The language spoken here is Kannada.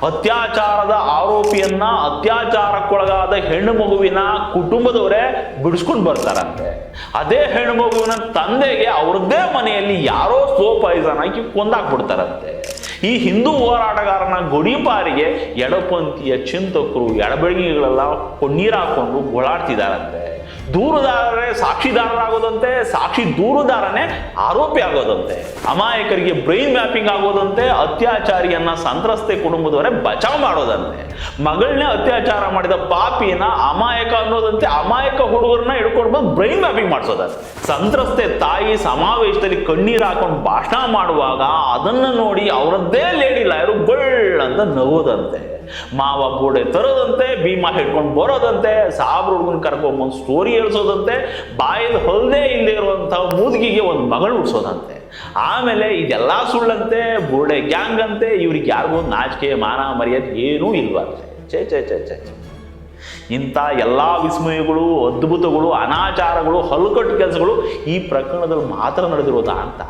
ಅತ್ಯಾಚಾರದ ಆರೋಪಿಯನ್ನ, ಅತ್ಯಾಚಾರಕ್ಕೊಳಗಾದ ಹೆಣ್ಣು ಮಗುವಿನ ಕುಟುಂಬದವರೇ ಬಿಡಿಸ್ಕೊಂಡು ಬರ್ತಾರಂತೆ. ಅದೇ ಹೆಣ್ಣು ಮಗುವಿನ ತಂದೆಗೆ ಅವ್ರದ್ದೇ ಮನೆಯಲ್ಲಿ ಯಾರೋ ಸ್ಲೋ ಪಾಯ್ಸನ್ ಹಾಕಿ ಕೊಂದಾಕ್ಬಿಡ್ತಾರಂತೆ. ಈ ಹಿಂದೂ ಹೋರಾಟಗಾರನ ಗಡೀಪಾರಿಗೆ ಎಡಪಂಥೀಯ ಚಿಂತಕರು, ಎಡಬೆಳಗಿಗಳೆಲ್ಲ ಕಣ್ಣೀರು ಹಾಕೊಂಡು ಗೋಳಾಡ್ತಿದಾರಂತೆ. ದೂರುದಾರರೇ ಸಾಕ್ಷಿದಾರರಾಗೋದಂತೆ, ಸಾಕ್ಷಿ ದೂರುದಾರನೇ ಆರೋಪಿ ಆಗೋದಂತೆ, ಅಮಾಯಕರಿಗೆ ಬ್ರೈನ್ ಮ್ಯಾಪಿಂಗ್ ಆಗೋದಂತೆ, ಅತ್ಯಾಚಾರಿಯನ್ನ ಸಂತ್ರಸ್ತೆ ಕುಟುಂಬದವರೇ ಬಚಾವ್ ಮಾಡೋದಂತೆ, ಮಗಳನ್ನೇ ಅತ್ಯಾಚಾರ ಮಾಡಿದ ಪಾಪಿಯನ್ನ ಅಮಾಯಕ ಅನ್ನೋದಂತೆ, ಅಮಾಯಕ ಹುಡುಗರನ್ನ ಹಿಡ್ಕೊಂಡು ಬಂದು ಬ್ರೈನ್ ಮ್ಯಾಪಿಂಗ್ ಮಾಡಿಸೋದಂತೆ. ಸಂತ್ರಸ್ತೆ ತಾಯಿ ಸಮಾವೇಶದಲ್ಲಿ ಕಣ್ಣೀರು ಹಾಕೊಂಡು ಭಾಷಣ ಮಾಡುವಾಗ ಅದನ್ನ ನೋಡಿ ಅವರದ್ದೇ ಲೇಡಿ ಲಾಯರು ಅಂತ ನಗೋದಂತೆ. ಮಾವ ಗೋಡೆ ತರೋದಂತೆ, ಭೀಮಾ ಹಿಡ್ಕೊಂಡು ಬರೋದಂತೆ, ಸಾಬ್ರ ಹುಡುಗನ ಕರ್ಕೊಂಬಂದು ಸ್ಟೋರಿ ಹೇಳ್ಸೋದಂತೆ, ಬಾಯಲ್ಲಿ ಹೊಲದೇ ಇಲ್ಲದೆ ಇರುವಂತಹ ಮೂದ್ಗಿಗೆ ಒಂದು ಮಗಳು ಉಡ್ಸೋದಂತೆ. ಆಮೇಲೆ ಇದೆಲ್ಲ ಸುಳ್ಳಂತೆ, ಬೋರ್ಡೆ ಗ್ಯಾಂಗ್ ಅಂತೆ, ಇವ್ರಿಗೆ ಯಾರಿಗೂ ನಾಚಿಕೆ ಮಾನ ಮರ್ಯಾದೆ ಏನೂ ಇಲ್ವಂತೆ. ಛೇ ಛೇ ಛೇ ಛೇ ಛೇ. ಇಂಥ ಎಲ್ಲ ವಿಸ್ಮಯಗಳು, ಅದ್ಭುತಗಳು, ಅನಾಚಾರಗಳು, ಹಲ್ಕಟ್ಟು ಕೆಲಸಗಳು ಈ ಪ್ರಕರಣದಲ್ಲಿ ಮಾತ್ರ ನಡೆದಿರೋದಾ ಅಂತ